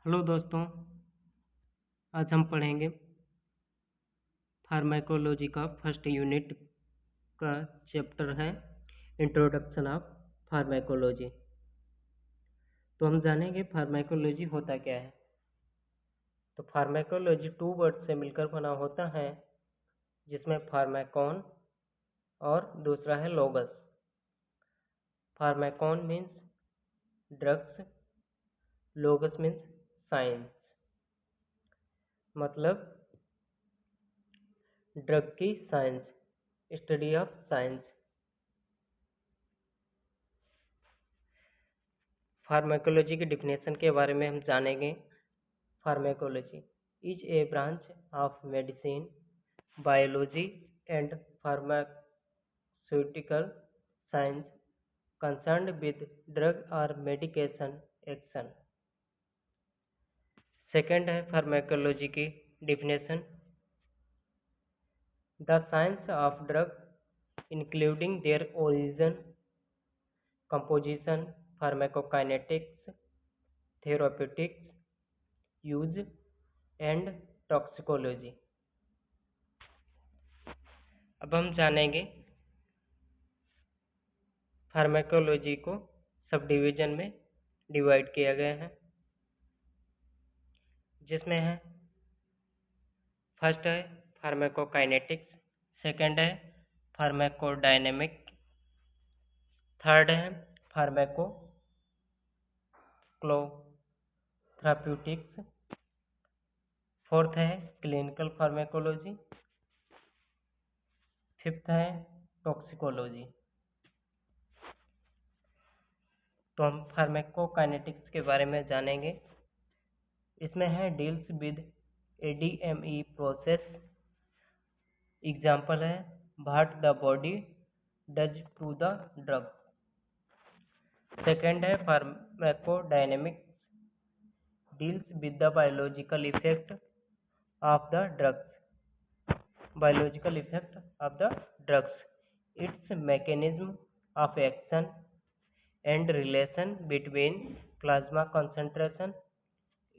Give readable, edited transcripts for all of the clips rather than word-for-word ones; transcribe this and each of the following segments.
Hello दोस्तों, आज हम पढ़ेंगे फार्माकोलॉजी का फर्स्ट यूनिट का चैप्टर है इंट्रोडक्शन ऑफ फार्माकोलॉजी। तो हम जानेंगे फार्माकोलॉजी होता क्या है। तो फार्माकोलॉजी टू वर्ड से मिलकर बना होता है, जिसमें फार्माकोन और दूसरा है लोगस। फार्माकोन मीन्स ड्रग्स, लोगस मीन्स साइंस, मतलब ड्रग की science, study of science. Pharmacology की डिफिनेशन के बारे में हम जानेंगे। Pharmacology is a branch of medicine, biology and pharmaceutical science concerned with drug or medication action। Second है फार्माकोलॉजी की definition, the science of drug including there origin, composition, pharmacokinetics, therapeutics, use and toxicology. अब हम जानेंगे pharmacology को sub division में divide किया गया है, जिसमें है फर्स्ट है फार्माकोकाइनेटिक्स, सेकंड है फार्माकोडायनेमिक, थर्ड है फार्माकोथेराप्यूटिक्स, फोर्थ है क्लिनिकल फार्माकोलॉजी, फिफ्थ है टॉक्सिकोलॉजी। तो हम फार्माकोकाइनेटिक्स के बारे में जानेंगे। इसमें है deals with ADME process, example है what the body does to the drug. Second है pharmacodynamics, deals with the biological effect of the drugs, biological effect of the drugs, its mechanism of action and relation between plasma concentration,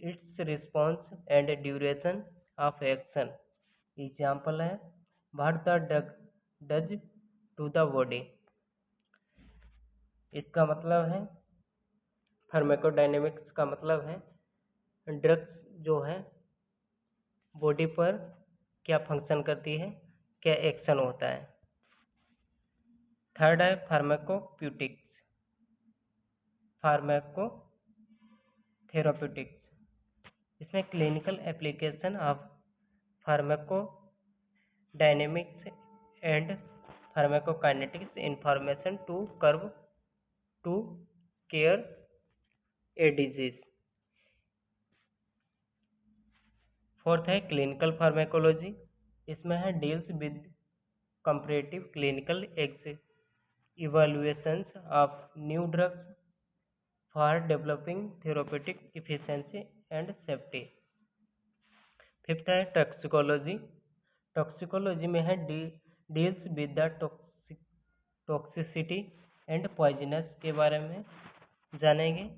its response and duration of action। Example है what the drug does to the body. इसका मतलब है, pharmacodynamics का मतलब है drugs जो है body पर क्या फंक्शन करती है, क्या एक्शन होता है। थर्ड है फार्माकोप्यूटिक्स, फार्माकोथेराप्यूटिक्स। इसमें clinical application of pharmacodynamics and pharmacokinetics information to curve to care a disease. Fourth है क्लिनिकल फार्माकोलॉजी, इसमें है deals with comparative clinical evaluations of new drugs for developing therapeutic efficiency and safety। Fifth है toxicology, toxicology में है deals with the toxicity and poisonous के बारे में जानेंगे।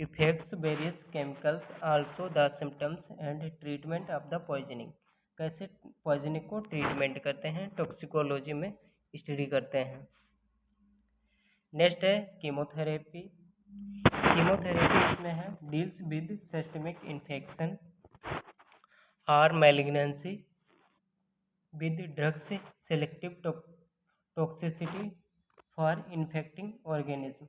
Effects various chemicals also the symptoms and treatment of the poisoning, कैसे poisoning को treatment करते हैं टॉक्सिकोलॉजी में स्टडी करते हैं। नेक्स्ट है कीमोथेरेपी, कीमोथेरेपी इसमें है डील्स विद सिस्टमिक इन्फेक्शन और malignancy with drugs selective toxicity for infecting organism.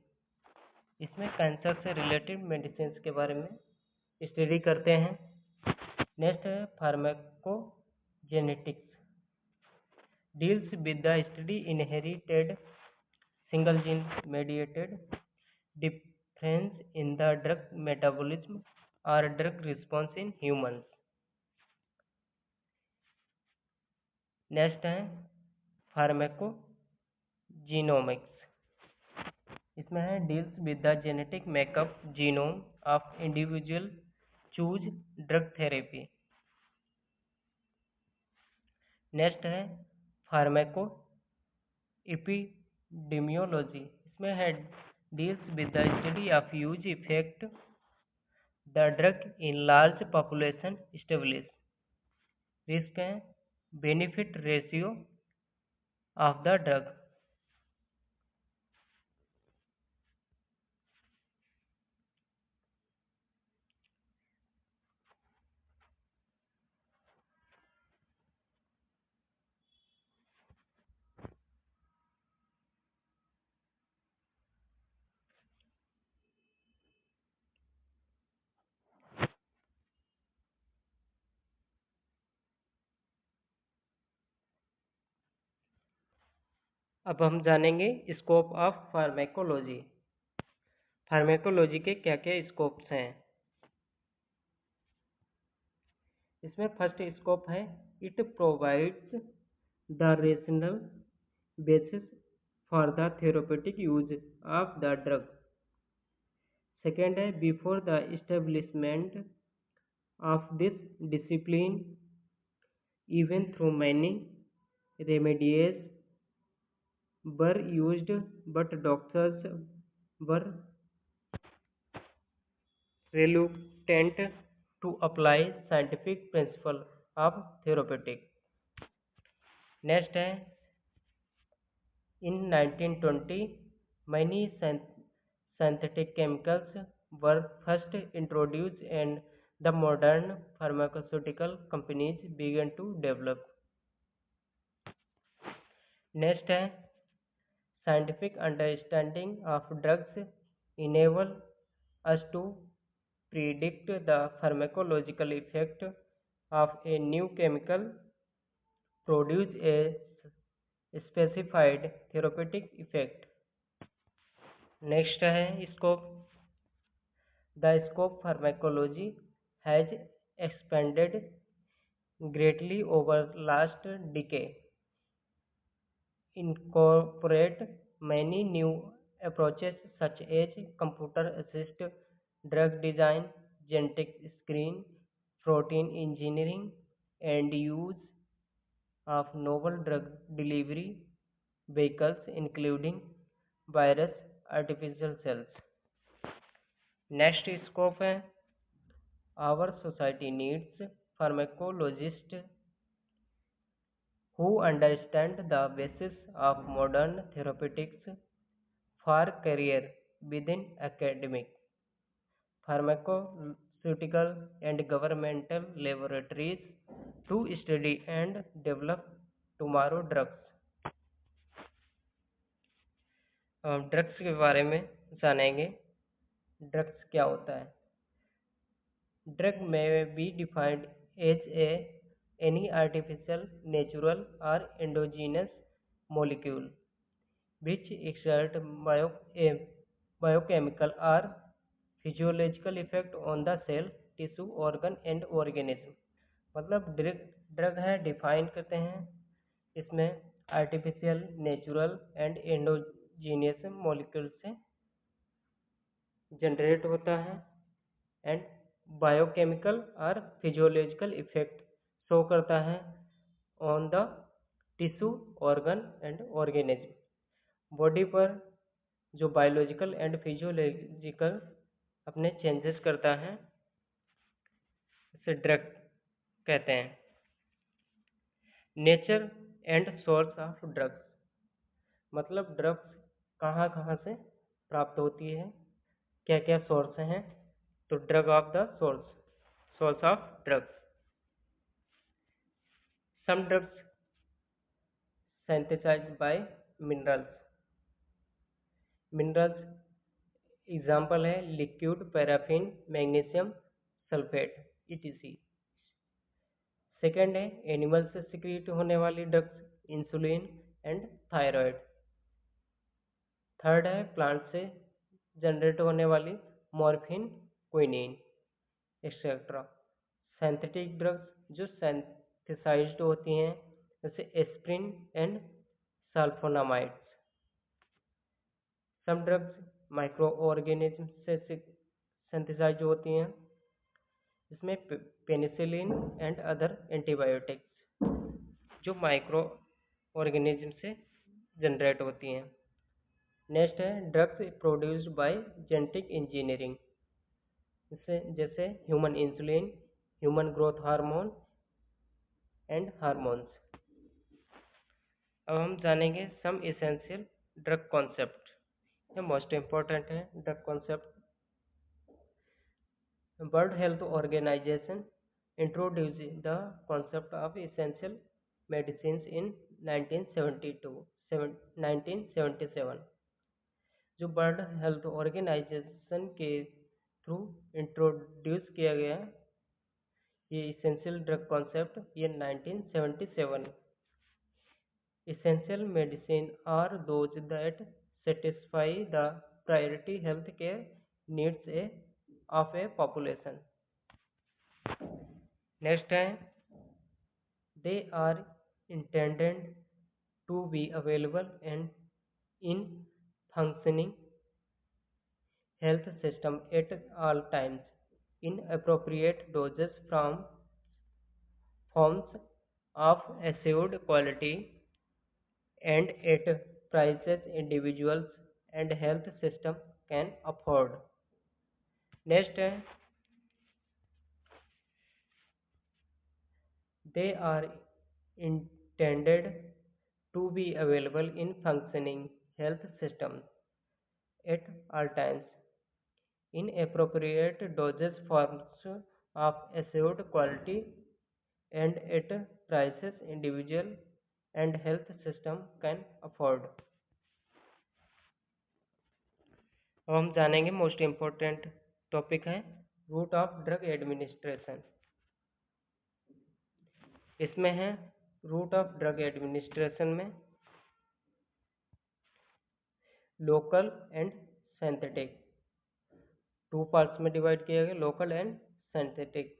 इसमें कैंसर से रिलेटेड मेडिसिन के बारे में स्टडी करते हैं। नेक्स्ट है pharmacogenetics, deals with the study inherited single gene mediated difference in the drug metabolism or drug response in humans। Next है pharmacogenomics, इसमें है deals with the genetic makeup genome of individual choose drug therapy. Next है pharmacoepidemiology, इसमें है deals with the study of use effect the drug in large population establish. Risk है benefit ratio of the drug. अब हम जानेंगे scope of pharmacology. Pharmacology के क्या क्या स्कोप्स हैं। इसमें फर्स्ट स्कोप है it provides the rational basis for the therapeutic use of the drug. Second है before the establishment of this discipline even though many remedies were used but doctors were reluctant to apply scientific principle of therapeutic. Next है in 1920 many synthetic chemicals were first introduced and the modern pharmaceutical companies began to develop. Next है scientific understanding of drugs enable us to predict the pharmacological effect of a new chemical, produce a specified therapeutic effect. Next है scope. The scope pharmacology has expanded greatly over last decade. Incorporate many new approaches such as computer assisted drug design, genetic screen, protein engineering, and use of novel drug delivery vehicles including virus artificial cells. Next scope है our society needs pharmacologists who understand the basis of modern therapeutics for career within academic, pharmaceutical and governmental laboratories to study and develop tomorrow drugs. Drugs के बारे में जानेंगे। Drugs क्या होता है। Drug में be defined as a any artificial, natural or endogenous molecule which exert biochemical or physiological effect on the cell, tissue, organ and organism। मतलब drug है डिफाइन करते हैं इसमें artificial, natural and endogenous molecule से generate होता है and biochemical और physiological effect show करता है on the tissue, organ and organism. Body पर जो बायोलॉजिकल एंड फिजियोलॉजिकल अपने चेंजेस करता है इसे ड्रग कहते हैं। Nature and source of drugs, मतलब ड्रग्स कहाँ कहाँ से प्राप्त होती है, क्या क्या सोर्स हैं। तो drug of the source of drugs. Some drugs synthesized by minerals। Minerals example है liquid, paraffin, magnesium sulphate etc। Second है एनिमल से सिक्रीट होने वाली drugs, insulin and thyroid. Third है प्लांट से जनरेट होने वाली morphine, quinine etcetera. Synthetic drugs जो सिंथेसाइज्ड होती हैं जैसे aspirin and sulphonamides. Some drugs microorganism से सिंथेसाइज होती हैं, इसमें पेनिसिलिन एंड अदर एंटीबायोटिक्स जो माइक्रो ऑर्गेनिज्म से जनरेट होती हैं। नेक्स्ट है drugs produced by genetic engineering. इससे जैसे human insulin, human growth hormone and hormones. अब हम जानेंगे सम एसेंशियल ड्रग कॉन्सेप्ट। ये मोस्ट इम्पोर्टेंट है drug concept. World Health Organization introduced the concept of essential medicines in 1977। जो World Health Organization के through introduce किया गया ये इसेंशियल ड्रग कॉन्सेप्ट, ये 1977। Essential medicine are those that satisfy the priority health care needs of a population। Next है they are intended to be available and in functioning health system at all times in appropriate doses from forms of assured quality and at prices individuals and health system can afford। Next है they are intended to be available in functioning health systems at all times in appropriate doses forms of assured quality and at prices individual and health system can afford। अब हम जानेंगे most important topic है route of drug administration. इसमें है route of drug administration में local and synthetic, two parts में divide किया गया, लोकल एंड सिंथेटिक।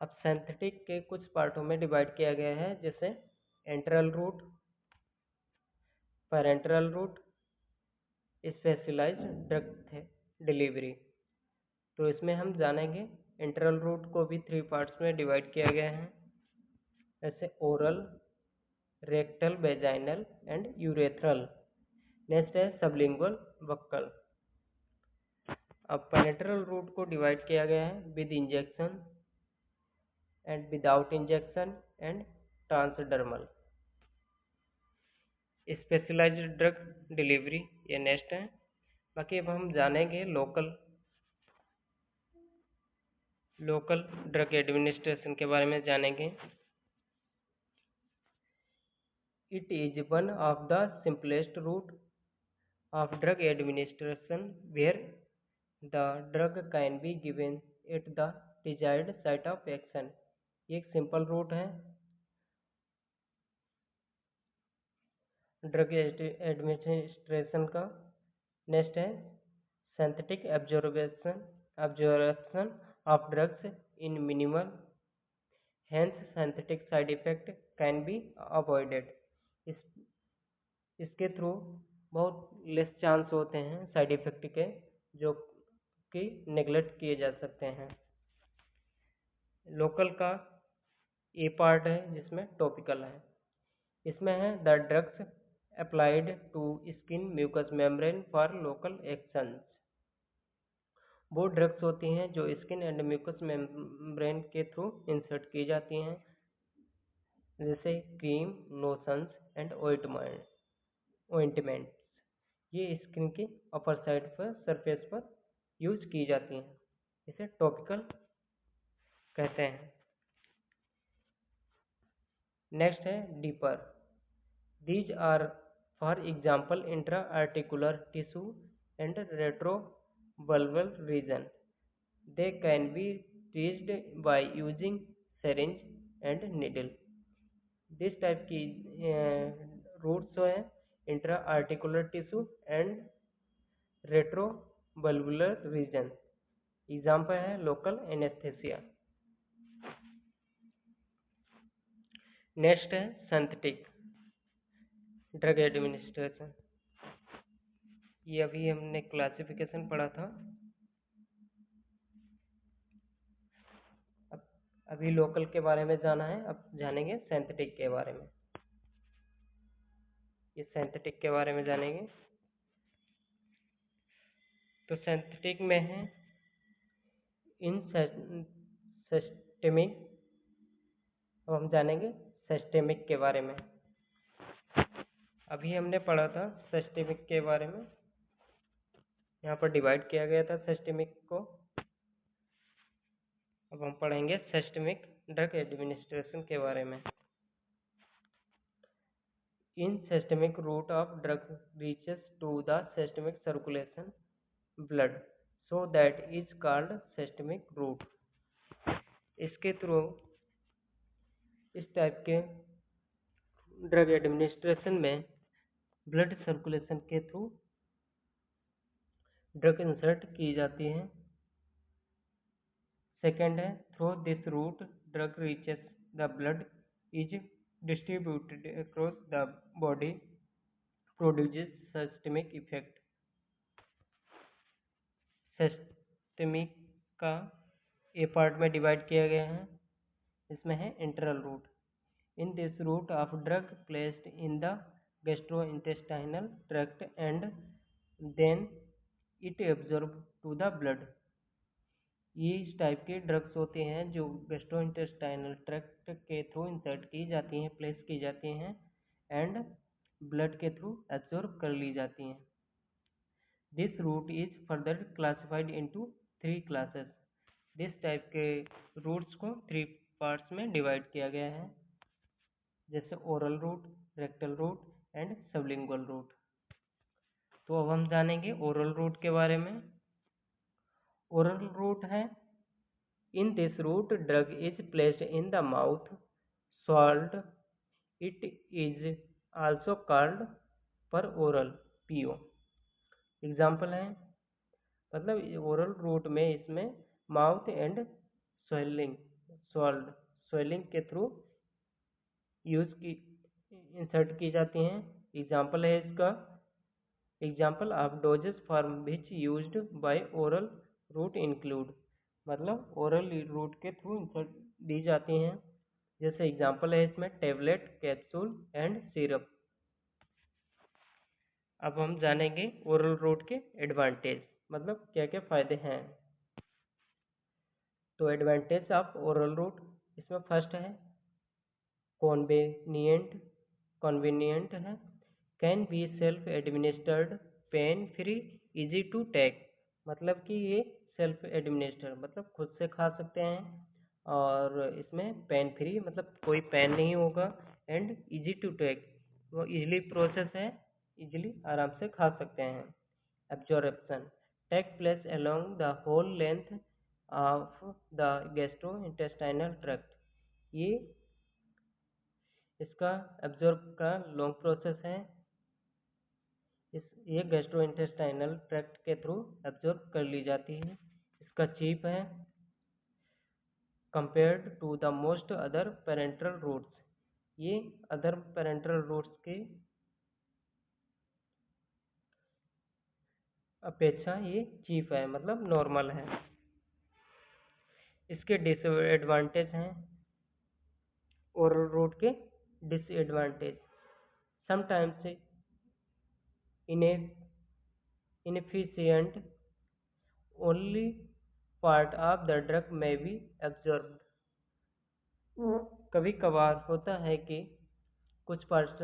अब सिंथेटिक के कुछ पार्टों में डिवाइड किया गया है जैसे enteral route, parenteral route, specialised drug delivery. तो इसमें हम जानेंगे एंट्रल रूट को भी 3 पार्ट्स में डिवाइड किया गया है जैसे oral, rectal, vaginal and urethral. Next है सबलिंगुअल, बक्कल। अब पेनेट्रल रूट को डिवाइड किया गया है with injection and without injection and transdermal. Specialised drug delivery ये नेक्स्ट है। बाकी अब हम जानेंगे लोकल ड्रग एडमिनिस्ट्रेशन के बारे में जानेंगे। It is one of the simplest route of drug administration where the drug can be given at the desired site of action। ये एक सिंपल रूट है ड्रग एडमिनिस्ट्रेशन का। नेक्स्ट है synthetic absorption of drugs in minimal, hence synthetic side effect can be avoided. इसके through बहुत less chance होते हैं side effect के जो कि नेगलेक्ट किए जा सकते हैं। लोकल का ए पार्ट है जिसमें टॉपिकल है। इसमें है the drugs applied to skin mucus membrane for local actions. वो ड्रग्स होती हैं जो स्किन एंड म्यूकस मेम्ब्रेन के थ्रू इंसर्ट की जाती हैं जैसे क्रीम, लोशंस एंड ऑइंटमेंट। ये स्किन की अपर साइड पर सरफेस पर यूज की जाती हैं, इसे टॉपिकल कहते हैं। नेक्स्ट है deeper. These are for example intra articular tissue and retrovalvular region. They can be reached by using syringe and needle. This type की रूट्स है intra articular tissue and retrovalvular region. Example है local anaesthesia. Next है synthetic drug administration. ये अभी हमने classification पढ़ा था। अभी लोकल के बारे में जाना है, अब जानेंगे सिंथेटिक के बारे में। ये सिंथेटिक के बारे में जानेंगे। तो सिंथेटिक में है इन सिस्टेमिक, अब हम जानेंगे सिस्टेमिक के बारे में। अभी हमने पढ़ा था सिस्टेमिक के बारे में, यहाँ पर डिवाइड किया गया था सिस्टेमिक को। अब हम पढ़ेंगे सिस्टेमिक ड्रग एडमिनिस्ट्रेशन के बारे में। In systemic route of drug reaches to the systemic circulation blood, so that is called systemic route. इसके थ्रू, इस टाइप के ड्रग एडमिनिस्ट्रेशन में ब्लड सर्कुलेशन के थ्रू ड्रग इंसर्ट की जाती है। सेकेंड है, through this route drug reaches the blood is distributed across the body, produces systemic effect. Systemic का ए पार्ट में डिवाइड किया गया है, इसमें है enteral route. In this route of drug placed in the gastrointestinal tract and then it absorbed to the blood। ये इस type के ड्रग्स होते हैं जो gastrointestinal tract के थ्रू इंसर्ट की जाती हैं, प्लेस की जाती हैं एंड ब्लड के थ्रू एब्जॉर्ब कर ली जाती हैं। This route is further classified into 3 classes. This type के रूट्स को 3 पार्ट्स में डिवाइड किया गया है, जैसे oral route, rectal route and sublingual route. तो अब हम जानेंगे ओरल रूट के बारे में। ओरल रूट है, in this route drug is placed in the mouth, swallowed। It is also called per oral, PO. Example है, मतलब ओरल रूट में इसमें माउथ एंड स्वेलिंग के थ्रू यूज की, इंसर्ट की जाती हैं। एग्जाम्पल है इसका, example of doses for which used by oral route include, मतलब ओरल रूट के थ्रू इंसर्ट दी जाती हैं। जैसे एग्जाम्पल है इसमें टेबलेट, कैप्सूल एंड सिरप। अब हम जानेंगे ओरल रूट के एडवांटेज, मतलब क्या क्या फायदे हैं। तो एडवांटेज ऑफ ओरल रूट, इसमें फर्स्ट है कॉन्वीनियंट है, can be self administered, pain free, easy to take. मतलब कि ये सेल्फ एडमिनिस्टर, मतलब खुद से खा सकते हैं, और इसमें पेन फ्री, मतलब कोई पेन नहीं होगा, एंड इजी टू टेक, वो इजीली प्रोसेस है, इजीली आराम से खा सकते हैं। Absorption take place along the whole length of the gastrointestinal tract. ये इसका एब्जॉर्ब का लॉन्ग प्रोसेस है, ये गैस्ट्रोइंटेस्टाइनल ट्रैक्ट के थ्रू एब्जॉर्ब कर ली जाती है। इसका चीप है compared to the most other parental routes. ये अदर पेरेंटल रूट्स की अपेक्षा ये चीप है, मतलब नॉर्मल है। इसके डिसएडवांटेज हैं, ओरल रूट के disadvantage, sometimes inefficient, only part of the drug may be absorbed। कभी कभार होता है कि कुछ पार्ट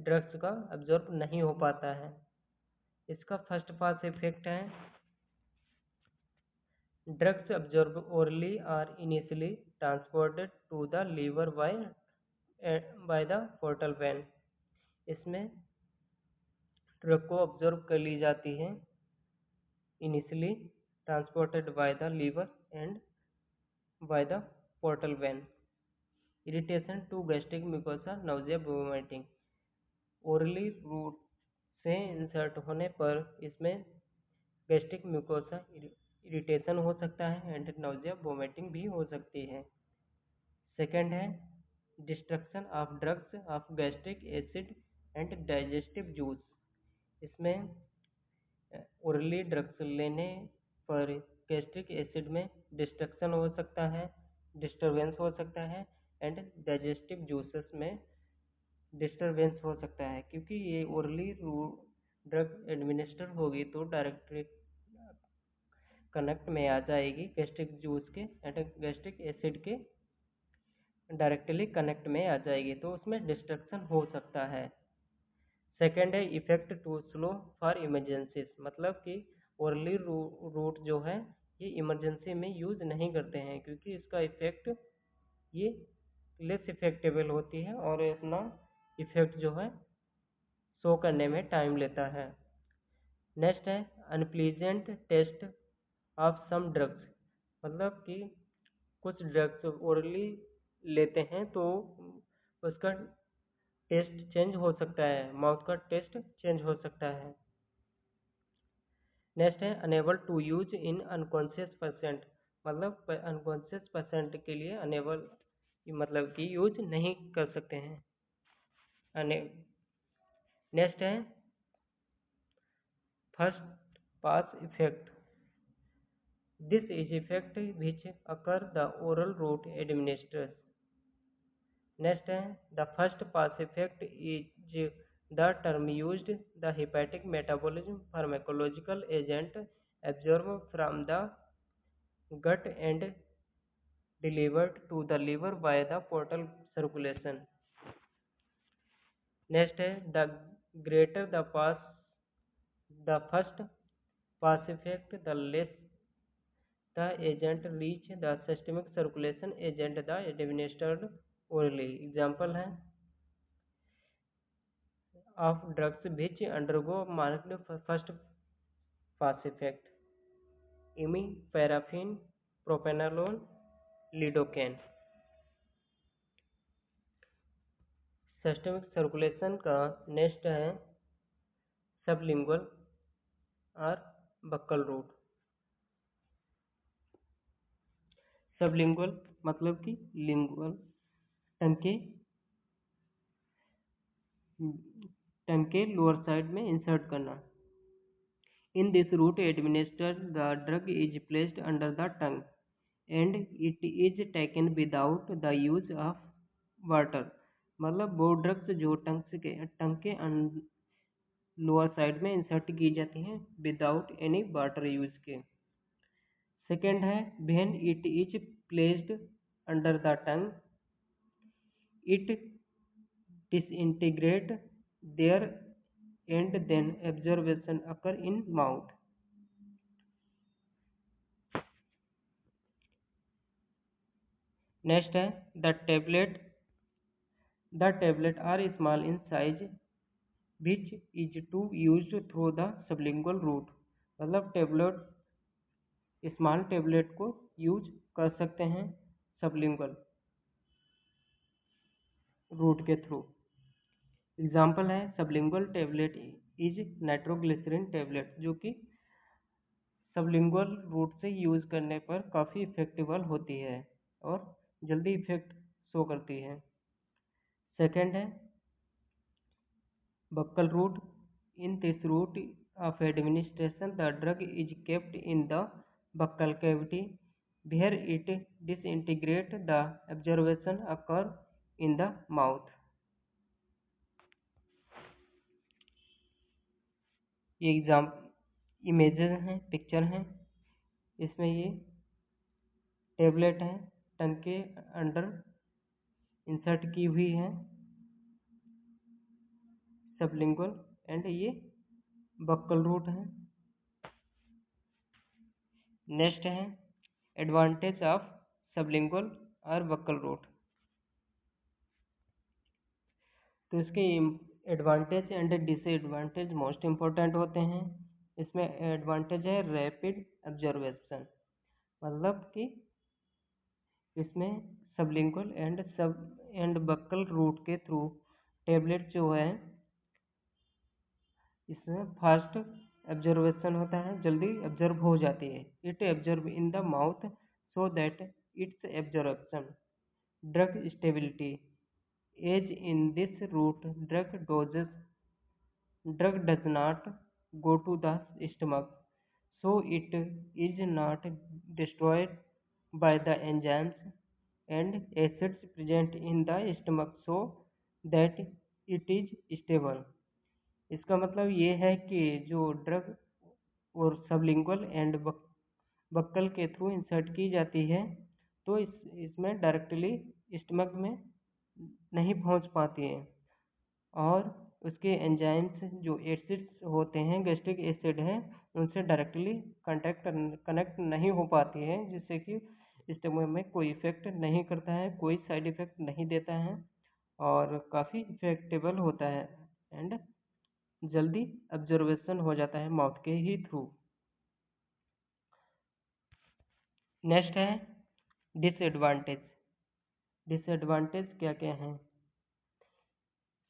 ड्रग्स का एब्जॉर्ब नहीं हो पाता है। इसका फर्स्ट पास इफेक्ट है, drugs absorbed orally are initially transported to the liver by the portal vein। इसमें ड्रग को ऑब्जर्व कर ली जाती है, initially transported by the liver and by the portal vein. Irritation to gastric mucosa, nausea, vomiting. Orally route से insert होने पर इसमें गैस्ट्रिक म्यूकोसा इरिटेशन हो सकता है एंड नाउजिया, वोमिटिंग भी हो सकती है। सेकेंड है destruction of drugs of gastric acid and digestive juice. इसमें ओरली ड्रग्स लेने पर गैस्ट्रिक एसिड में डिस्ट्रक्शन हो सकता है, डिस्टरबेंस हो सकता है, एंड डाइजेस्टिव जूसेस में डिस्टरबेंस हो सकता है, क्योंकि ये ओरली ड्रग एडमिनिस्टर होगी तो डायरेक्टली कनेक्ट में आ जाएगी गैस्ट्रिक जूस के गैस्ट्रिक एसिड के डायरेक्टली कनेक्ट में आ जाएगी, तो उसमें डिस्ट्रक्शन हो सकता है। सेकेंड है effect to slow for emergencies, मतलब कि ओरली रूट जो है ये इमरजेंसी में यूज नहीं करते हैं, क्योंकि इसका इफेक्ट ये लेस इफेक्टेबल होती है और अपना इफेक्ट जो है शो करने में टाइम लेता है। नेक्स्ट है unpleasant taste of some drugs, मतलब कि कुछ ड्रग्स ओरली लेते हैं तो उसका टेस्ट चेंज हो सकता है, माउथ का टेस्ट चेंज हो सकता है। नेक्स्ट है unable to use in unconscious percent, मतलब अनकॉन्शियस पर्सेंट के लिए अनेबल मतलब कि यूज नहीं कर सकते हैं। नेक्स्ट है first pass effect, this is effect which occur the oral route administration. Next है the first pass effect is the term used the hepatic metabolism pharmacological agent absorb from the gut and delivered to the liver by the portal circulation. Next है the greater the pass the first pass effect, the less the agent reach the systemic circulation agent the administered orally. Example है of drugs which undergo marked first pass effect: imiparaffin, propranolol, lidocaine. Systemic circulation का next है sublingual और buckle root. Sublingual मतलब कि lingual टंग के lower side में insert करना। In this route administer the drug is placed under the tongue and it is taken without the use of water, मतलब वो ड्रग्स जो टंग के लोअर साइड में इंसर्ट की जाती हैं विदाउट एनी वाटर यूज के। सेकेंड है when it is placed under the tongue it disintegrate there and then absorption occur in mouth. Next है the tablet are small in size which is to used through the sublingual route, मतलब tablet small tablet को use कर सकते हैं sublingual route के through. Example है sublingual tablet is nitroglycerin tablet, जो कि सबलिंगुअल रूट से यूज करने पर काफ़ी इफेक्टिवल होती है और जल्दी इफेक्ट शो करती है। सेकेंड है buccal route, in this route of administration the drug is kept in the buccal cavity where it disintegrate the absorption occur in the mouth. ये एग्जाम इमेजेस हैं, पिक्चर हैं, इसमें ये टेबलेट है टंग के अंडर इंसर्ट की हुई है सबलिंगुअल एंड ये बक्कल रूट है। नेक्स्ट है एडवांटेज ऑफ सबलिंगुअल और बक्कल रूट, तो इसके advantage and disadvantage most important होते हैं। इसमें एडवांटेज है रैपिड एब्जॉर्बेशन, मतलब कि इसमें सबलिंगुअल एंड बक्कल रूट के थ्रू टेबलेट जो है इसमें फास्ट एब्जॉर्बेशन होता है, जल्दी एब्जॉर्ब हो जाती है। It absorb in the mouth so that its absorption. Drug stability, as in this route drug does not go to the stomach, so it is not destroyed by the enzymes and acids present in the stomach so that it is stable। इसका मतलब ये है कि जो drug और sublingual and buckle के through insert की जाती है तो इसमें डायरेक्टली स्टमक में नहीं पहुंच पाती है, और उसके एंजाइम्स जो एसिड्स होते हैं, गैस्ट्रिक एसिड है, उनसे डायरेक्टली कनेक्ट नहीं हो पाती है, जिससे कि स्टमक में कोई इफेक्ट नहीं करता है, कोई साइड इफेक्ट नहीं देता है और काफ़ी इफेक्टेबल होता है एंड जल्दी ऑब्जर्वेशन हो जाता है माउथ के ही थ्रू। नेक्स्ट है डिसएडवांटेज। डिसएडवांटेज क्या क्या हैं?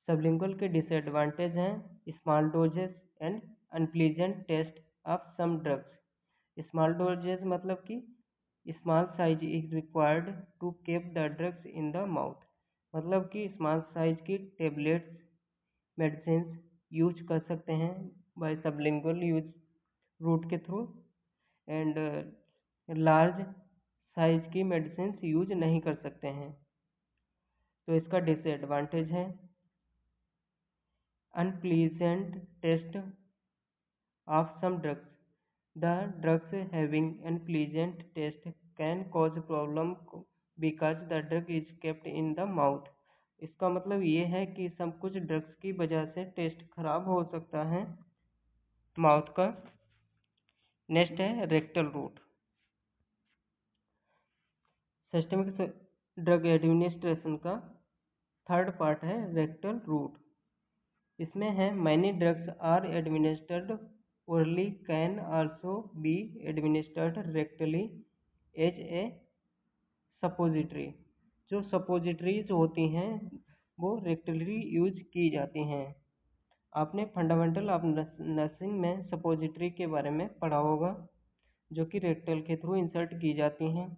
सबलिंगुअल के डिसएडवांटेज हैं small doses and unpleasant taste of some drugs. Small doses मतलब कि small size is required to keep the drugs in the mouth, मतलब कि स्मॉल साइज की टेबलेट्स मेडिसिन यूज कर सकते हैं बाय सबलिंगुअल यूज रूट के थ्रू, एंड लार्ज साइज की मेडिसिन यूज नहीं कर सकते हैं, तो इसका डिसएडवांटेज है। Unpleasant taste of some drugs. The drugs having unpleasant taste can cause problem because the drug is kept in the mouth. इसका मतलब ये है कि सब कुछ ड्रग्स की वजह से टेस्ट खराब हो सकता है माउथ का। नेक्स्ट है rectal route. Systemic drug administration का थर्ड पार्ट है रेक्टल रूट। इसमें है many drugs are administered orally can also be administered rectally as a suppository। जो सपोजिटरीज होती हैं वो रेक्टली यूज की जाती हैं। आपने फंडामेंटल ऑफ नर्सिंग में सपोजिटरी के बारे में पढ़ा होगा, जो कि रेक्टल के थ्रू इंसर्ट की जाती हैं।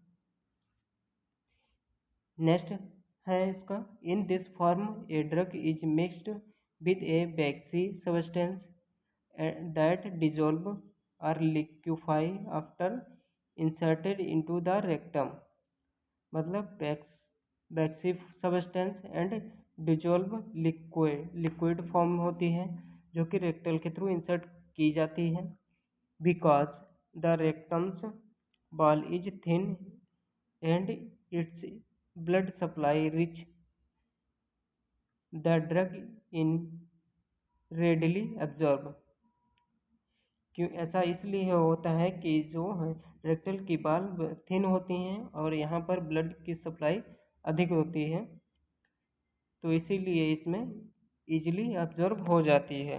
नेक्स्ट है इसका in this form a drug is mixed with A vaccine substance that dissolve or liquefy after inserted into the rectum, मतलब वैक्सी substance and dissolve liquid form होती है जो कि रेक्टल के थ्रू इंसर्ट की जाती है। Because the rectum's wall is thin and its blood supply rich, the drug in readily absorb. क्यों ऐसा इसलिए होता है कि जो रेक्टल की बाल थिन होती हैं और यहाँ पर ब्लड की सप्लाई अधिक होती है, तो इसीलिए इसमें इजीली अब्जॉर्ब हो जाती है।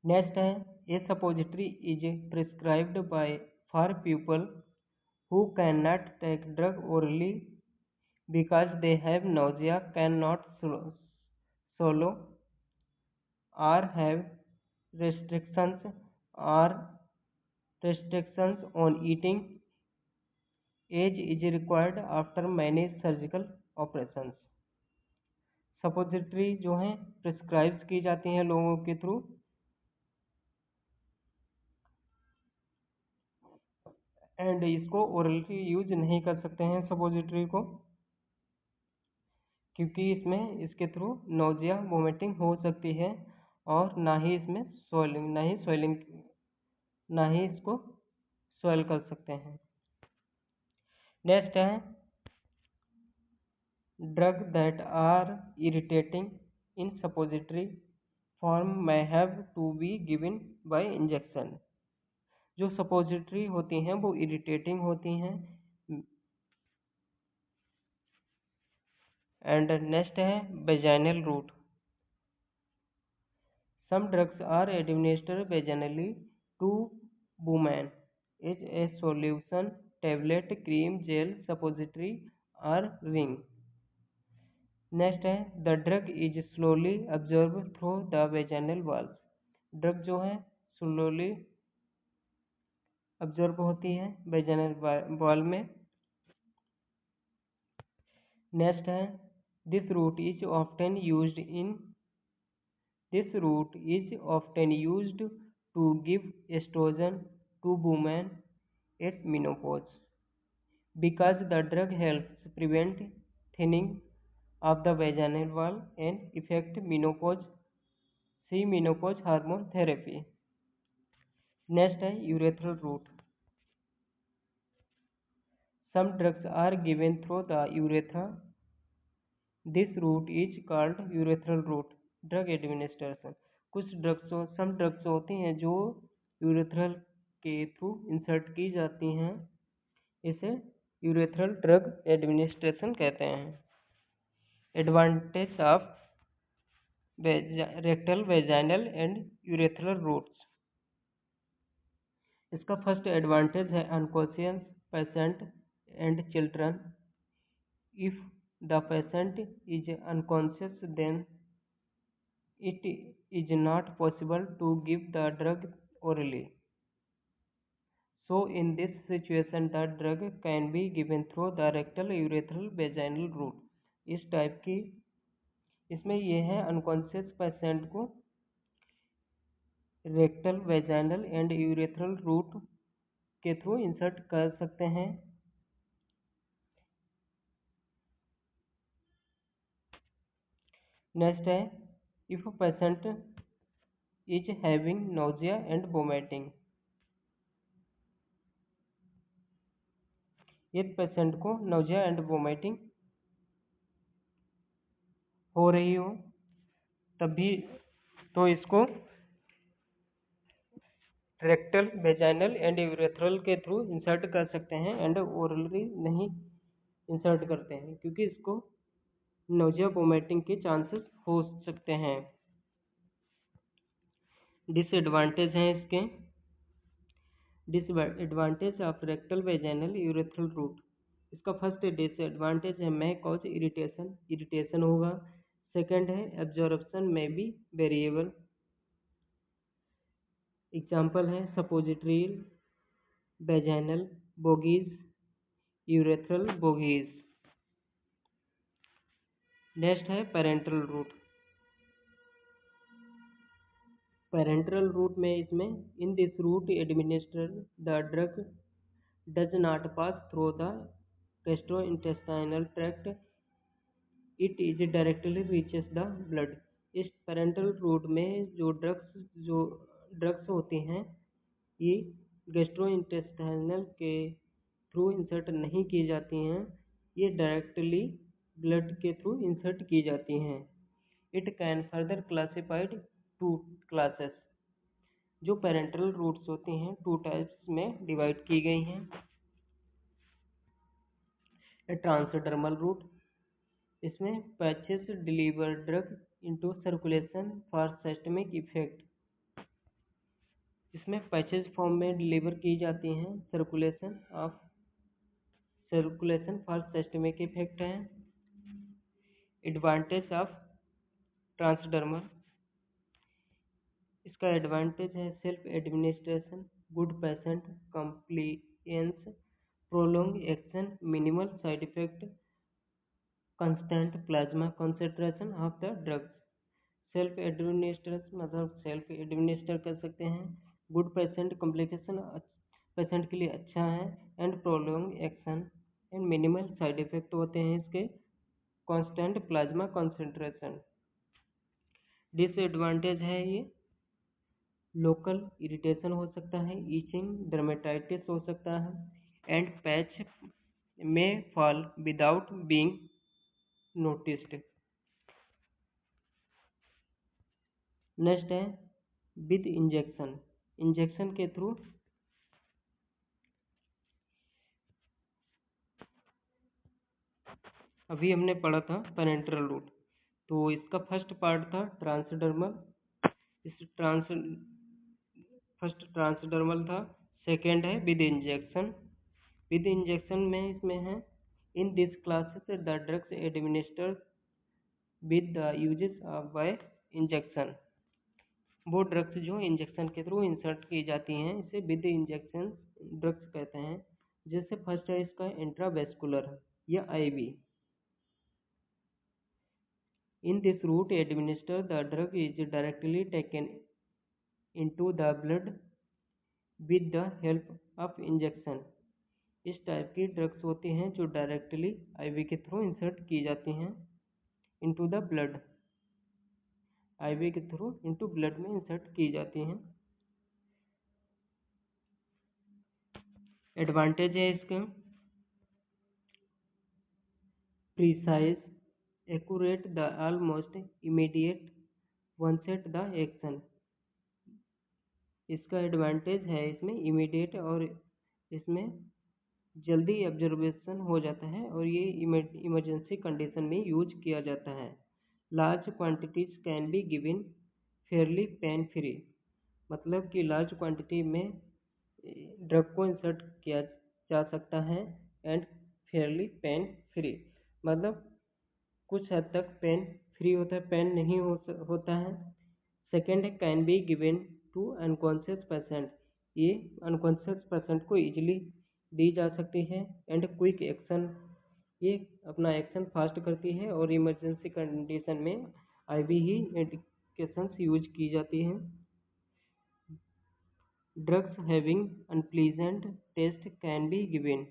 नेक्स्ट है a suppository is prescribed by for people who can not take drug orally because they have nausea, can not swallow or have restrictions or restrictions on eating age is required after many surgical operations। Suppository जो हैं prescribe की जाती हैं लोगों के through, and इसको orally use नहीं कर सकते हैं सपोजिटरी को, क्योंकि इसमें इसके थ्रू नोजिया वोमिटिंग हो सकती है और ना ही इसमें स्वेलिंग ना ही इसको स्वेल कर सकते हैं। नेक्स्ट है drug that are irritating in suppository form may have to be given by injection. जो सपोजिटरी होती हैं वो इरिटेटिंग होती हैं। एंड नेक्स्ट है vaginal route. Some drugs are administered vaginally to women is a solution, tablet, cream, gel, suppository और ring. Next है the drug is slowly absorb through the vaginal walls. Drug जो है slowly absorb होती है vaginal wall में। Next है this route is often used in this route is often used to give estrogen to women at menopause because the drug helps prevent thinning of the vaginal wall and affect menopause। See menopause hormone therapy। Next है urethral route. Some drugs are given through the urethra. This route is called urethral route. Drug administration. कुछ drugs some drugs होती हैं जो urethral के through insert की जाती हैं, इसे यूरेथ्रल ड्रग एडमिनिस्ट्रेशन कहते हैं। Advantage of rectal, vaginal and urethral routes. इसका फर्स्ट एडवांटेज है unconscious patient and children. If the patient is unconscious then it is not possible to give the drug orally. So in this situation the drug can be given through the rectal, urethral, vaginal route. इस type की इसमें ये है unconscious patient को rectal, vaginal and urethral route के through insert कर सकते हैं। नेक्स्ट है if patient is having nausea and vomiting. यदि पेशेंट को नोजिया एंड वोमिटिंग हो रही हो तभी तो इसको रेक्टल, वेजाइनल एंड यूरेथ्रल के थ्रू इंसर्ट कर सकते हैं एंड ओरली नहीं इंसर्ट करते हैं, क्योंकि इसको नोजिया वोमिटिंग के चांसेस हो सकते हैं। डिसएडवांटेज हैं इसके। Disadvantage of rectal, vaginal, urethral route. इसका फर्स्ट डिसएडवांटेज है may कॉज इरिटेशन, इरिटेशन होगा। सेकंड है एब्जॉर्प्शन में बी वेरिएबल। एग्जाम्पल है suppositorial, vaginal bougies, urethral bougies. Next है पेरेंटल रूट। पेरेंटल रूट में इसमें in this route administer the drug does not pass through the gastrointestinal tract, it is directly reaches the blood. इस parental route में जो drugs होती हैं ये gastrointestinal के थ्रू इंसर्ट नहीं की जाती हैं, ये डायरेक्टली ब्लड के थ्रू इंसर्ट की जाती हैं। It can further classified two classes. जो पेरेंटल रूट्स होती हैं टू टाइप्स में डिवाइड की गई हैं। ट्रांसडर्मल रूट, इसमें patches deliver drug into circulation for systemic effect. इसमें पैचेस फॉर्म में डिलीवर की जाती हैं, सर्कुलेशन फॉर सिस्टमिक इफेक्ट है। एडवांटेज ऑफ ट्रांसडर्मल, इसका एडवांटेज है self administration, good patient compliance, prolong action, minimal side effect, constant plasma concentration of the drugs. Self administration मतलब self administer कर सकते हैं, गुड पेशेंट कॉम्प्लिकेशन पेशेंट के लिए अच्छा है, and prolong action and minimal side effect होते हैं इसके, कांस्टेंट प्लाज्मा कंसेंट्रेशन। डिसएडवांटेज है ये लोकल इरिटेशन हो सकता है, ईचिंग, डर्मेटाइटिस हो सकता है, एंड पैच में fall without being noticed. Next है विद इंजेक्शन। इंजेक्शन के थ्रू अभी हमने पढ़ा था पेरेंटल रूट, तो इसका फर्स्ट पार्ट था ट्रांसडर्मल। इस फर्स्ट ट्रांसडर्मल था। सेकेंड है विद इंजेक्शन। विद इंजेक्शन में इसमें है in this classes the drugs administered with the uses of bye injection. वो ड्रग्स जो इंजेक्शन के थ्रू इंसर्ट की जाती हैं इसे विद इंजेक्शन ड्रग्स कहते हैं। जैसे फर्स्ट है इसका इंट्रावेस्कुलर या IV. In this route administer the drug is directly taken into the blood with the help of injection. इस टाइप की ड्रग्स होती हैं जो डायरेक्टली आईवी के थ्रू इंसर्ट की जाती हैं इनटू द ब्लड, आईवी के थ्रू इनटू ब्लड में इंसर्ट की जाती हैं। एडवांटेज है इसके precise, accurate the almost immediate onset the action. इसका एडवांटेज है इसमें इमीडिएट और इसमें जल्दी ऑब्जर्वेशन हो जाता है और ये इमरजेंसी कंडीशन में यूज किया जाता है। Large quantities can be given Fairlie pain free, मतलब कि लार्ज क्वांटिटी में ड्रग को इंसर्ट किया जा सकता है एंड फेयरली पेन फ्री, मतलब कुछ हद तक पेन फ्री होता है, पेन नहीं होता है। सेकेंड है can be given to unconscious patient, ये अनकॉन्शियस पेशेंट को इजीली दी जा सकती है। एंड क्विक एक्शन, ये अपना एक्शन फास्ट करती है और इमरजेंसी कंडीशन में आईवी ही मेडिकेशंस यूज की जाती हैं। Drugs having unpleasant taste can be given.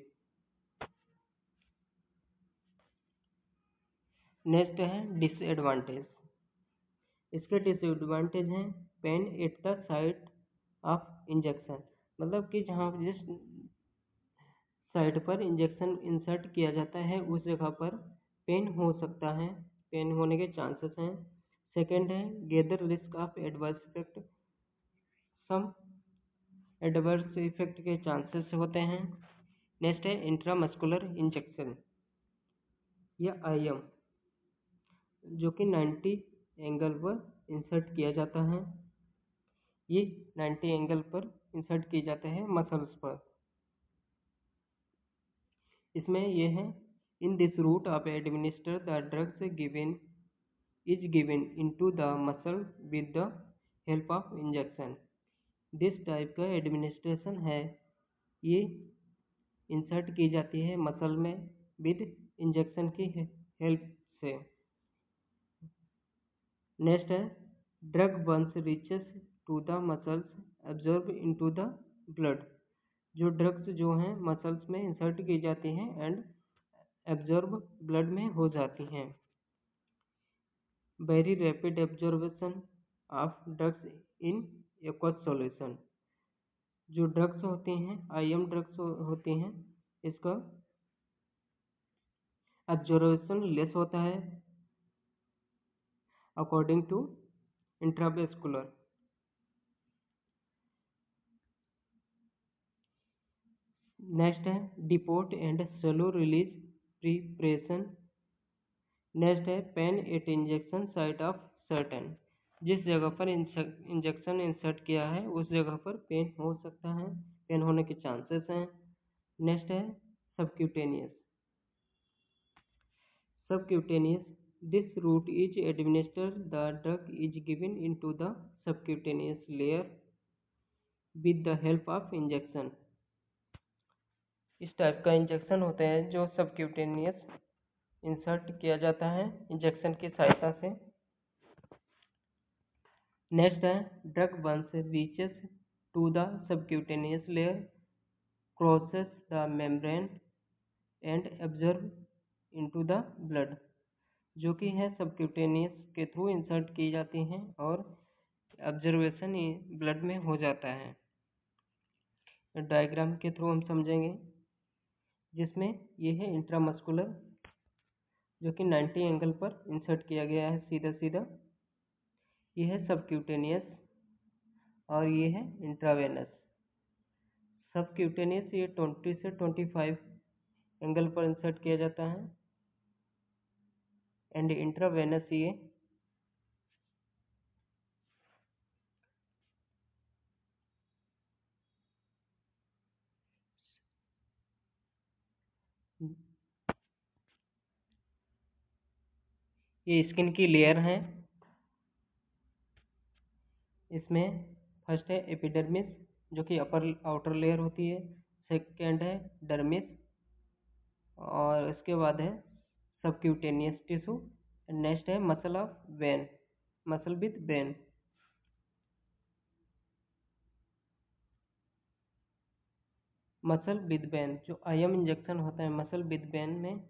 Next है डिसएडवांटेज। इसके डिसएडवांटेज हैं pain at the site of injection, मतलब कि जहाँ जिस साइट पर इंजेक्शन इंसर्ट किया जाता है उस जगह पर पेन हो सकता है, पेन होने के चांसेस हैं। सेकेंड है greater risk of adverse effect, some adverse effect के चांसेस होते हैं। नेक्स्ट है इंट्रामस्कुलर इंजेक्शन या आईएम, जो कि 90 एंगल पर इंसर्ट किया जाता है। ये 90 एंगल पर इंसर्ट किए जाते हैं मसल्स पर। इसमें ये है in this route of administer the drugs given is given into the muscle with the help of injection. This type का एडमिनिस्ट्रेशन है, ये इंसर्ट की जाती है मसल में विद इंजेक्शन की हेल्प से। नेक्स्ट है drug once reaches to the muscles absorb into the blood, जो ड्रग्स जो हैं मसल्स में इंसर्ट की जाती हैं एंड एब्जॉर्ब ब्लड में हो जाती हैं। Very rapid absorption of drugs in aqueous solution, जो ड्रग्स होती हैं आईएम ड्रग्स होती हैं इसका एब्जॉर्बेशन लेस होता है अकॉर्डिंग टू इंट्रावेस्कुलर। नेक्स्ट है depot and slow release preparation. Next है pain at injection site of certain, जिस जगह पर इंजेक्शन इंसर्ट किया है उस जगह पर पेन हो सकता है, पेन होने के चांसेस हैं। नेक्स्ट है subcutaneous. Subcutaneous, this route is administered the drug is given into the subcutaneous layer with the help of injection. इस टाइप का इंजेक्शन होते हैं जो सबक्यूटेनियस इंसर्ट किया जाता है इंजेक्शन की सहायता से। नेक्स्ट है drug once reaches to the subcutaneous layer crosses the membrane and absorb into the blood, जो कि है सबक्यूटेनियस के थ्रू इंसर्ट की जाती हैं और ऑब्जर्वेशन ब्लड में हो जाता है। डायग्राम के थ्रू हम समझेंगे, जिसमें ये है इंट्रामस्कुलर, जो कि 90 एंगल पर इंसर्ट किया गया है सीधा सीधा। ये है सबक्यूटेनियस और ये है इंट्रावेनस। सबक्यूटेनियस ये 20 से 25 एंगल पर इंसर्ट किया जाता है एंड इंट्रावेनस ये स्किन की लेयर है। इसमें फर्स्ट है एपिडर्मिस, जो कि अपर आउटर लेयर होती है। सेकेंड है डर्मिस और इसके बाद है सबक्यूटेनियस टिश्यू। नेक्स्ट है muscle of when, muscle with when. Muscle with when, जो आईएम इंजेक्शन होता है मसल विद वेन में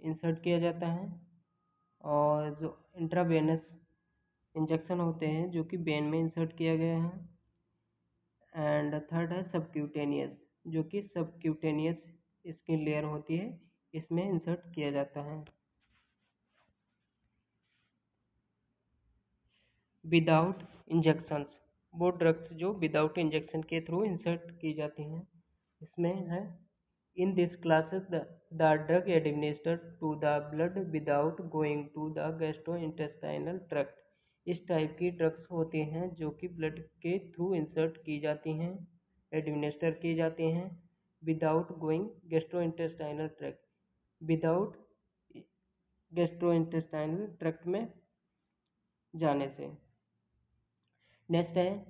इंसर्ट किया जाता है, और जो इंट्रावेनस इंजेक्शन होते हैं जो कि वेन में इंसर्ट किया गया है। एंड थर्ड है सबक्यूटेनियस, जो कि सबक्यूटेनियस स्किन लेयर होती है, इसमें इंसर्ट किया जाता है। विदाउट इंजेक्शंस, वो ड्रग्स जो विदाउट इंजेक्शन के थ्रू इंसर्ट की जाती हैं, इसमें है in this classes the drug administered to the blood without going to the gastrointestinal tract. इस टाइप की ड्रग्स होती हैं जो कि ब्लड के थ्रू इंसर्ट की जाती हैं, एडमिनिस्टर की जाती हैं without going gastrointestinal tract, without gastrointestinal tract में जाने से। नेक्स्ट है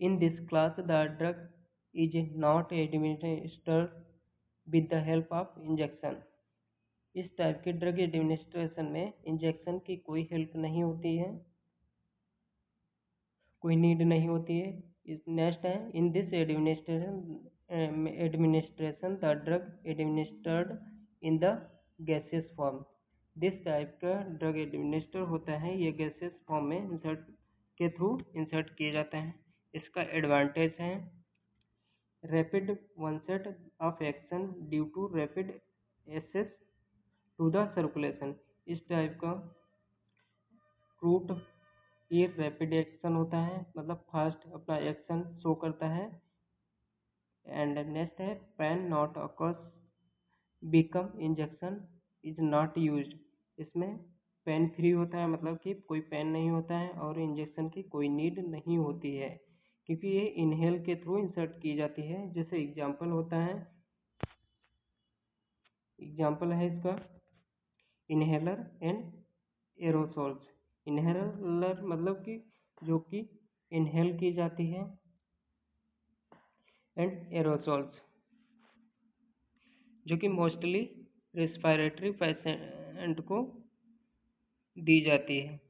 in this class the drug is not administered with the help of injection. इस टाइप के ड्रग एडमिनिस्ट्रेशन में इंजेक्शन की कोई हेल्प नहीं होती है, कोई नीड नहीं होती है। नेक्स्ट है in this administration the drug administered in the gases form. This type का ड्रग एडमिनिस्टर होता है, ये गैसेस फॉर्म में इंसर्ट के थ्रू इंसर्ट किए जाते हैं। इसका एडवांटेज है rapid onset of action due to rapid access to the circulation. इस टाइप का रूट ये रैपिड एक्शन होता है, मतलब फास्ट अपना एक्शन शो करता है। एंड नेक्स्ट है pain not occurs become injection is not used. इसमें पेन फ्री होता है, मतलब कि कोई पेन नहीं होता है और इंजेक्शन की कोई नीड नहीं होती है, क्योंकि ये इनहेल के थ्रू इंसर्ट की जाती है। जैसे एग्जांपल होता है, एग्जांपल है इसका इनहेलर एंड एरोसोल्स। इनहेलर मतलब कि जो कि इनहेल की जाती है, एंड एरोसोल्स जो कि मोस्टली रेस्पिरेटरी पेशेंट को दी जाती है।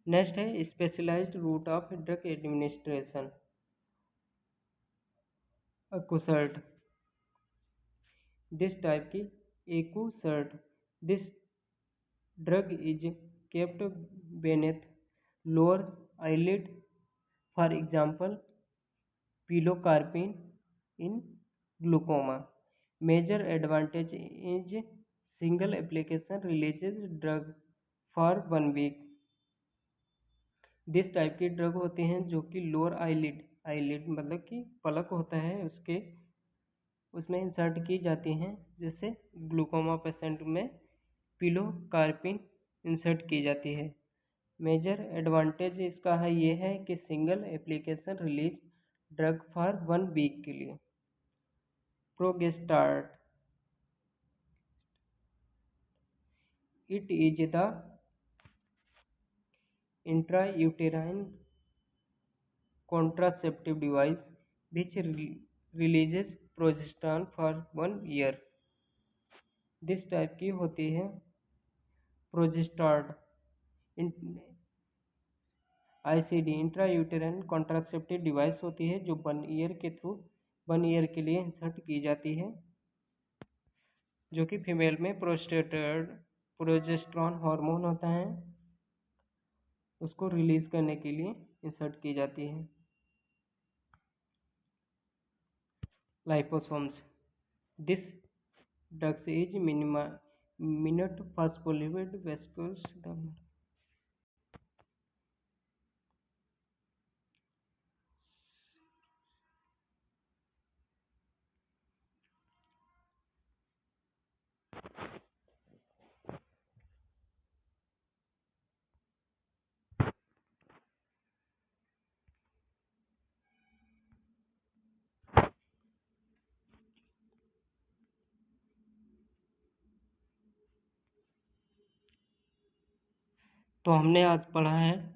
नेक्स्ट है specialised route of drug administration, ocusert. This type की ocusert, this drug is kept beneath lower eyelid, for example pilocarpine in glaucoma. Major advantage is single application releases drug for 1 week। This type की drug होते हैं जो कि lower eyelid, eyelid मतलब कि पलक होता है उसके, उसमें इंसर्ट की जाती हैं। जैसे ग्लूकोमा पेशेंट में पिलोकार्पिन इंसर्ट की जाती है। मेजर एडवांटेज इसका है ये है कि single application release drug for 1 week के लिए। Progestasert, it is the intrauterine contraceptive device which releases progesterone for 1 year। This type की होती है Progestasert, ICD intrauterine contraceptive device होती है जो 1 ईयर के थ्रू 1 ईयर के लिए इंसर्ट की जाती है, जो कि फीमेल में प्रोजेस्टेरॉन हार्मोन होता है, उसको रिलीज करने के लिए इंसर्ट की जाती है। Liposomes, this drugs is minute phospholipid vesicles। तो हमने आज पढ़ा है